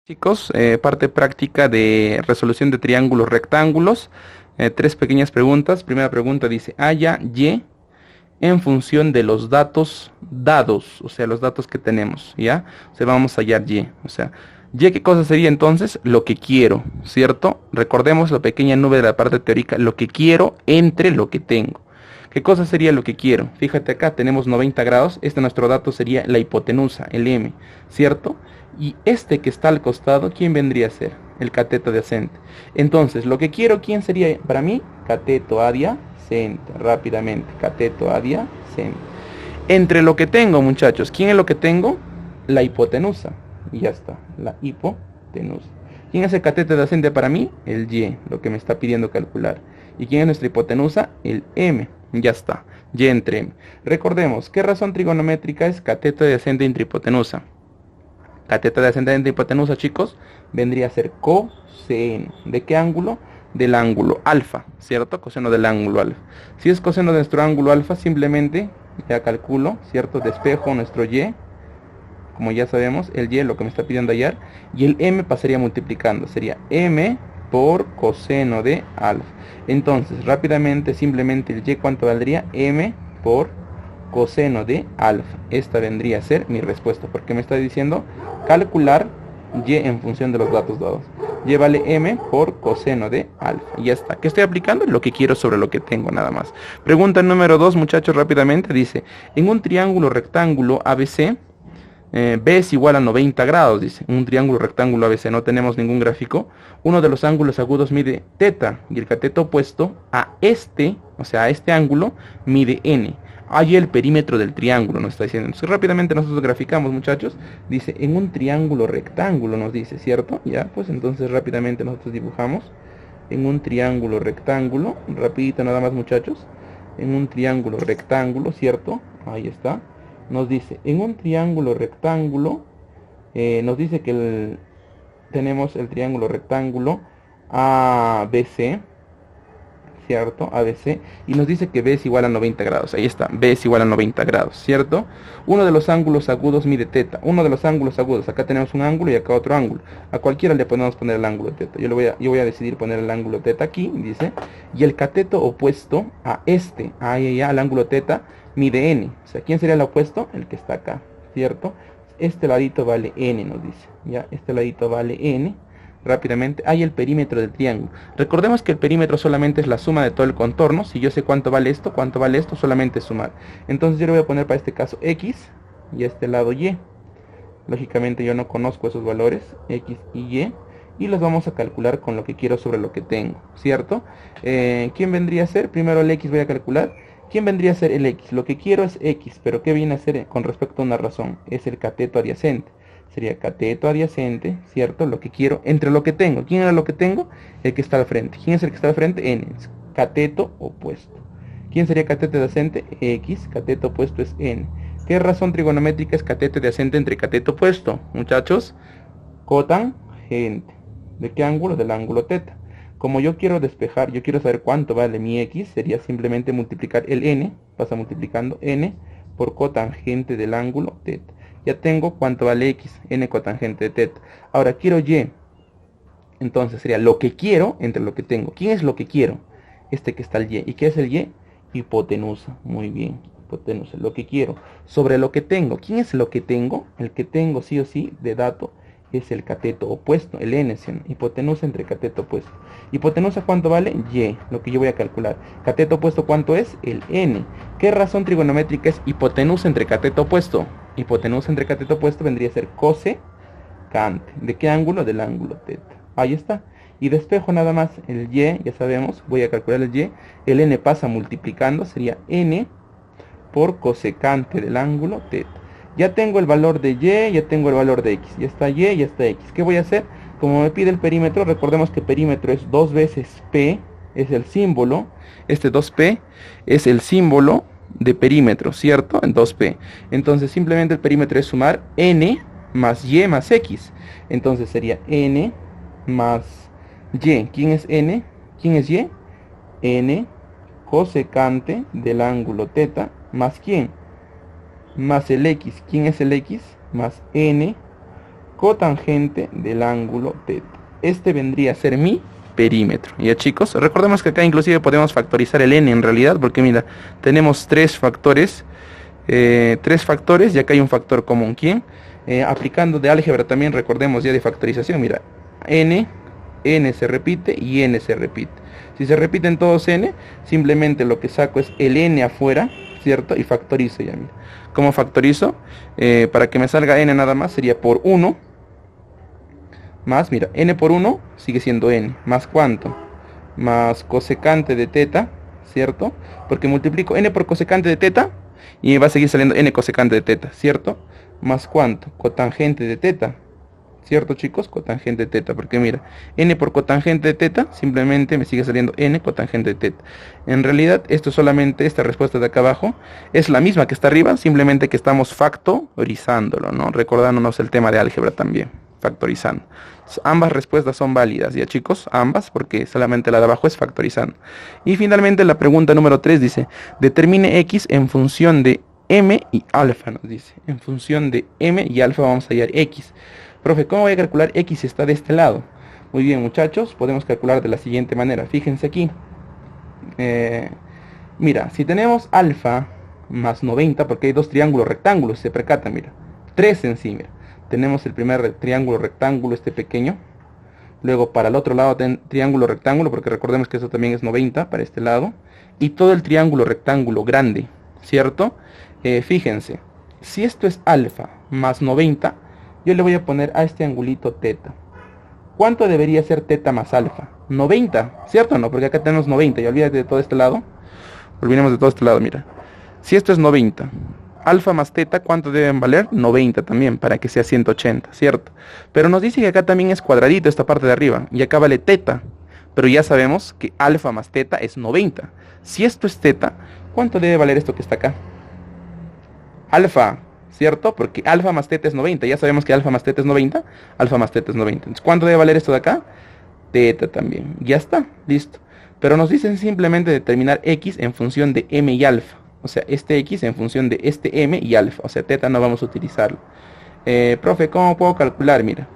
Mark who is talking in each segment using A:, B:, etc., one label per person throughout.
A: Chicos, parte práctica de resolución de triángulos rectángulos. Tres pequeñas preguntas. Primera pregunta dice, halla y en función de los datos dados, o sea, los datos que tenemos, ¿ya? O sea, vamos a hallar y, o sea, y qué cosa sería entonces lo que quiero, ¿cierto? Recordemos la pequeña nube de la parte teórica, lo que quiero entre lo que tengo. ¿Qué cosa sería lo que quiero? Fíjate acá, tenemos 90 grados, este nuestro dato sería la hipotenusa, el M, ¿cierto? Y este que está al costado, ¿quién vendría a ser? El cateto adyacente. Entonces, lo que quiero, ¿quién sería para mí? Cateto adyacente, rápidamente, cateto adyacente. Entre lo que tengo, muchachos, ¿quién es lo que tengo? La hipotenusa. Y ya está, la hipotenusa. ¿Quién es el cateto adyacente para mí? El Y, lo que me está pidiendo calcular. ¿Y quién es nuestra hipotenusa? El M. Ya está, Y entre M. Recordemos, ¿qué razón trigonométrica es cateto adyacente entre hipotenusa? Cateto adyacente entre hipotenusa, chicos, vendría a ser coseno. ¿De qué ángulo? Del ángulo alfa, ¿cierto? Coseno del ángulo alfa. Si es coseno de nuestro ángulo alfa, simplemente ya calculo, ¿cierto? Despejo nuestro Y, como ya sabemos, el Y lo que me está pidiendo hallar, y el M pasaría multiplicando, sería M por coseno de alfa. Entonces, rápidamente, simplemente el Y, ¿cuánto valdría? M por coseno de alfa. Esta vendría a ser mi respuesta, porque me está diciendo calcular Y en función de los datos dados. Y vale M por coseno de alfa. Y ya está. ¿Qué estoy aplicando? Lo que quiero sobre lo que tengo, nada más. Pregunta número 2, muchachos, rápidamente. Dice, en un triángulo rectángulo ABC, B es igual a 90 grados, dice. Un triángulo rectángulo ABC, no tenemos ningún gráfico. Uno de los ángulos agudos mide teta y el cateto opuesto a este, o sea, a este ángulo, mide N. Hay el perímetro del triángulo, nos está diciendo. Entonces rápidamente nosotros graficamos, muchachos. Dice, en un triángulo rectángulo, nos dice, ¿cierto? Ya, pues entonces rápidamente nosotros dibujamos. En un triángulo rectángulo, rapidito nada más, muchachos. En un triángulo rectángulo, ¿cierto? Ahí está. Nos dice, en un triángulo rectángulo, nos dice que tenemos el triángulo rectángulo ABC, ¿cierto? ABC, y nos dice que B es igual a 90 grados. Ahí está, B es igual a 90 grados, ¿cierto? Uno de los ángulos agudos mide teta. Uno de los ángulos agudos, acá tenemos un ángulo y acá otro ángulo. A cualquiera le podemos poner el ángulo teta. Yo voy a decidir poner el ángulo teta aquí, dice. Y el cateto opuesto a este, al ángulo teta, mide N. O sea, ¿quién sería el opuesto? El que está acá, ¿cierto? Este ladito vale N, nos dice. Ya, este ladito vale N. Rápidamente, hay el perímetro del triángulo. Recordemos que el perímetro solamente es la suma de todo el contorno. Si yo sé cuánto vale esto, solamente es sumar. Entonces yo le voy a poner para este caso X y a este lado Y. Lógicamente yo no conozco esos valores, X y Y, y los vamos a calcular con lo que quiero sobre lo que tengo, ¿cierto? ¿Quién vendría a ser? Primero el X voy a calcular. ¿Quién vendría a ser el X? Lo que quiero es X, pero ¿qué viene a ser con respecto a una razón? Es el cateto adyacente. Sería cateto adyacente, ¿cierto? Lo que quiero entre lo que tengo. ¿Quién era lo que tengo? El que está al frente. ¿Quién es el que está al frente? N. Cateto opuesto. ¿Quién sería cateto adyacente? X. Cateto opuesto es N. ¿Qué razón trigonométrica es cateto adyacente entre cateto opuesto? Muchachos, cotangente. ¿De qué ángulo? Del ángulo teta. Como yo quiero despejar, yo quiero saber cuánto vale mi X, sería simplemente multiplicar el N, pasa multiplicando N por cotangente del ángulo teta. Ya tengo cuánto vale X, N cotangente de teta. Ahora quiero Y. Entonces sería lo que quiero entre lo que tengo. ¿Quién es lo que quiero? Este que está el Y. ¿Y qué es el Y? Hipotenusa. Muy bien. Hipotenusa. Lo que quiero. Sobre lo que tengo. ¿Quién es lo que tengo? El que tengo sí o sí de dato es el cateto opuesto. El N. Hipotenusa entre cateto opuesto. Hipotenusa ¿cuánto vale? Y. Lo que yo voy a calcular. Cateto opuesto ¿cuánto es? El N. ¿Qué razón trigonométrica es hipotenusa entre cateto opuesto? Hipotenusa entre cateto opuesto vendría a ser cosecante. ¿De qué ángulo? Del ángulo teta. Ahí está. Y despejo nada más el Y, ya sabemos, voy a calcular el Y. El N pasa multiplicando, sería N por cosecante del ángulo teta. Ya tengo el valor de Y, ya tengo el valor de X. Ya está Y, ya está X. ¿Qué voy a hacer? Como me pide el perímetro, recordemos que perímetro es 2 veces P, es el símbolo. Este 2P es el símbolo de perímetro, ¿cierto? En 2P. Entonces simplemente el perímetro es sumar N más Y más X. Entonces sería N más Y. ¿Quién es N? ¿Quién es Y? N cosecante del ángulo teta más ¿quién? Más el X. ¿Quién es el X? Más N cotangente del ángulo teta. Este vendría a ser mi perímetro. Ya chicos, recordemos que acá inclusive podemos factorizar el n en realidad, porque mira, tenemos tres factores y acá hay un factor común. ¿Quién? Aplicando de álgebra también recordemos ya de factorización, mira, n se repite y n se repite. Si se repiten todos n, simplemente lo que saco es el n afuera, ¿cierto? Y factorizo ya, mira. ¿Cómo factorizo? Para que me salga n nada más sería por 1 más, mira, n por 1 sigue siendo n, más ¿cuánto? Más cosecante de teta, ¿cierto? Porque multiplico n por cosecante de teta y me va a seguir saliendo n cosecante de teta, ¿cierto? Más ¿cuánto? Cotangente de teta, ¿cierto chicos? Cotangente de teta, porque mira, n por cotangente de teta, simplemente me sigue saliendo n cotangente de teta. En realidad, esto solamente, esta respuesta de acá abajo, es la misma que está arriba, simplemente que estamos factorizándolo, ¿no? Recordándonos el tema de álgebra también, factorizando. Ambas respuestas son válidas, ¿ya chicos? Ambas, porque solamente la de abajo es factorizando. Y finalmente la pregunta número 3 dice, determine x en función de m y alfa, nos dice. En función de m y alfa vamos a hallar x. Profe, ¿cómo voy a calcular x si está de este lado? Muy bien, muchachos, podemos calcular de la siguiente manera. Fíjense aquí. Mira, si tenemos alfa más 90, porque hay dos triángulos rectángulos, se percatan, mira. 3 en sí, mira. Tenemos el primer triángulo rectángulo, este pequeño. Luego para el otro lado triángulo rectángulo, porque recordemos que eso también es 90 para este lado. Y todo el triángulo rectángulo grande, ¿cierto? Fíjense, si esto es alfa más 90, yo le voy a poner a este angulito teta. ¿Cuánto debería ser teta más alfa? 90, ¿cierto o no? Porque acá tenemos 90, y olvídate de todo este lado. Olvidemos de todo este lado, mira. Si esto es 90, alfa más teta, ¿cuánto deben valer? 90 también, para que sea 180, ¿cierto? Pero nos dice que acá también es cuadradito esta parte de arriba, y acá vale teta. Pero ya sabemos que alfa más teta es 90. Si esto es teta, ¿cuánto debe valer esto que está acá? Alfa, ¿cierto? Porque alfa más teta es 90. Ya sabemos que alfa más teta es 90. Alfa más teta es 90. Entonces, ¿cuánto debe valer esto de acá? Teta también. Ya está, listo. Pero nos dicen simplemente determinar x en función de m y alfa. O sea, este x en función de este m y alfa. O sea, teta no vamos a utilizarlo. Profe, ¿cómo puedo calcular? Mira.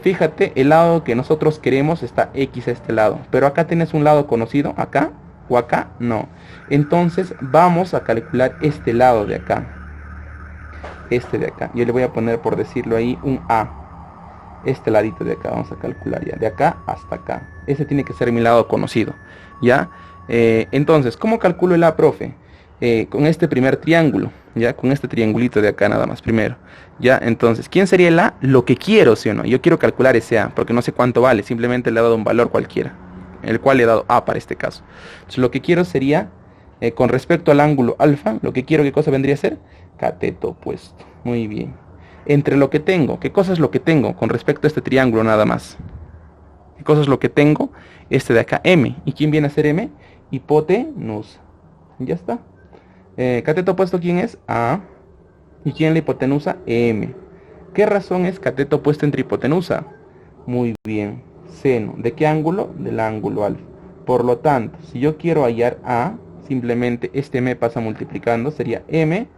A: Fíjate, el lado que nosotros queremos está x a este lado. Pero acá tienes un lado conocido, acá o acá, no. Entonces vamos a calcular este lado de acá. Este de acá. Yo le voy a poner, por decirlo ahí, un A. Este ladito de acá vamos a calcular ya. De acá hasta acá. Ese tiene que ser mi lado conocido. ¿Ya? Entonces, ¿cómo calculo el A, profe? Con este primer triángulo. ¿Ya? Con este triangulito de acá nada más primero. ¿Ya? Entonces, ¿quién sería el A? Lo que quiero, ¿sí o no? Yo quiero calcular ese A, porque no sé cuánto vale. Simplemente le he dado un valor cualquiera, el cual le he dado A para este caso. Entonces, lo que quiero sería, con respecto al ángulo alfa, lo que quiero, ¿qué cosa vendría a ser? Cateto opuesto. Muy bien. Entre lo que tengo, ¿qué cosa es lo que tengo con respecto a este triángulo nada más? ¿Qué cosa es lo que tengo? Este de acá, M. ¿Y quién viene a ser M? Hipotenusa. Ya está. Cateto opuesto, ¿quién es? A. ¿Y quién es la hipotenusa? M. ¿Qué razón es cateto opuesto entre hipotenusa? Muy bien. Seno. ¿De qué ángulo? Del ángulo alfa. Por lo tanto, si yo quiero hallar A, simplemente este M pasa multiplicando, sería M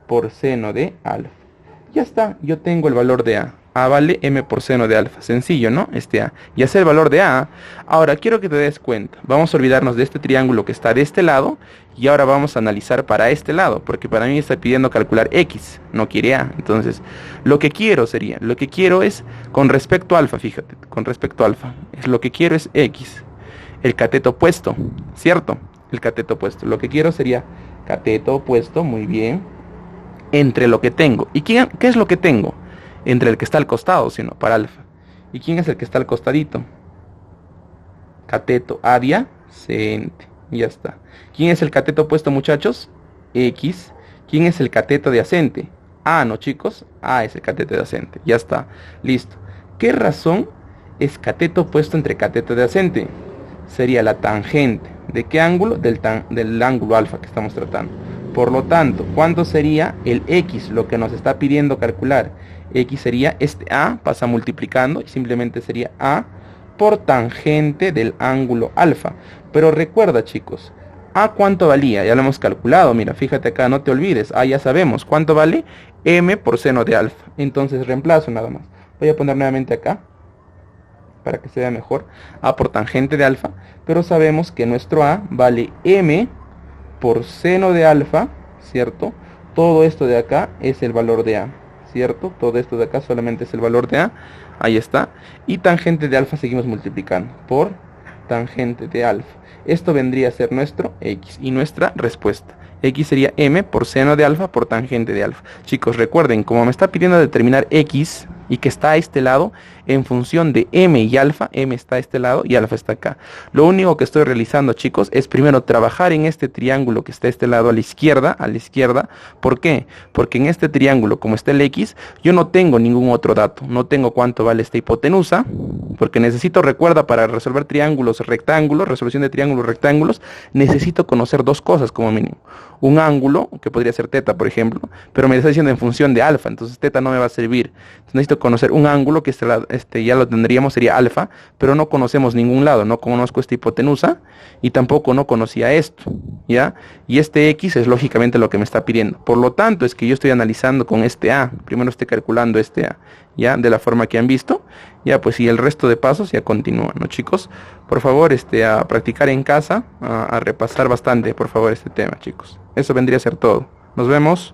A: por seno de alfa. Ya está, yo tengo el valor de A. A vale M por seno de alfa. Sencillo, ¿no? Este A. Ya sé el valor de A. Ahora, quiero que te des cuenta. Vamos a olvidarnos de este triángulo que está de este lado. Y ahora vamos a analizar para este lado. Porque para mí está pidiendo calcular X. No quiere A. Entonces, lo que quiero es, con respecto a alfa, fíjate. Con respecto a alfa. Lo que quiero es X. El cateto opuesto. ¿Cierto? El cateto opuesto. Lo que quiero sería cateto opuesto. Muy bien. Entre lo que tengo. ¿Y qué es lo que tengo? Entre el que está al costado, sino para alfa. ¿Y quién es el que está al costadito? Cateto adyacente. Ya está. ¿Quién es el cateto opuesto, muchachos? X. ¿Quién es el cateto adyacente? A, ¿no, chicos? A es el cateto adyacente. Ya está. Listo. ¿Qué razón es cateto opuesto entre cateto adyacente? Sería la tangente. ¿De qué ángulo? Del ángulo alfa que estamos tratando. Por lo tanto, ¿cuánto sería el X? Lo que nos está pidiendo calcular. X sería este A, pasa multiplicando y simplemente sería A por tangente del ángulo alfa. Pero recuerda, chicos, A ¿cuánto valía? Ya lo hemos calculado, mira, fíjate acá, no te olvides. A ya sabemos, ¿cuánto vale? M por seno de alfa. Entonces reemplazo nada más. Voy a poner nuevamente acá para que se vea mejor. A por tangente de alfa, pero sabemos que nuestro A vale m por seno de alfa, ¿cierto? Todo esto de acá es el valor de A, ¿cierto? Todo esto de acá solamente es el valor de A. Ahí está. Y tangente de alfa seguimos multiplicando por tangente de alfa. Esto vendría a ser nuestro X y nuestra respuesta. X sería m por seno de alfa por tangente de alfa. Chicos, recuerden, como me está pidiendo determinar X y que está a este lado, en función de m y alfa, m está a este lado y alfa está acá. Lo único que estoy realizando, chicos, es primero trabajar en este triángulo que está a este lado a la izquierda, ¿Por qué? Porque en este triángulo, como está el X, yo no tengo ningún otro dato. No tengo cuánto vale esta hipotenusa, porque necesito, recuerda, para resolver triángulos rectángulos, resolución de triángulos rectángulos, necesito conocer dos cosas como mínimo. Un ángulo, que podría ser teta, por ejemplo, pero me está diciendo en función de alfa, entonces teta no me va a servir. Entonces necesito conocer un ángulo, que ya lo tendríamos, sería alfa, pero no conocemos ningún lado, no conozco esta hipotenusa y tampoco no conocía esto, ¿ya? Y este X es lógicamente lo que me está pidiendo. Por lo tanto, es que yo estoy analizando con este A, primero estoy calculando este A, ¿ya? De la forma que han visto, ya pues y el resto de pasos ya continúan, ¿no, chicos? Por favor, a practicar en casa, a repasar bastante, por favor, este tema, chicos. Eso vendría a ser todo. Nos vemos.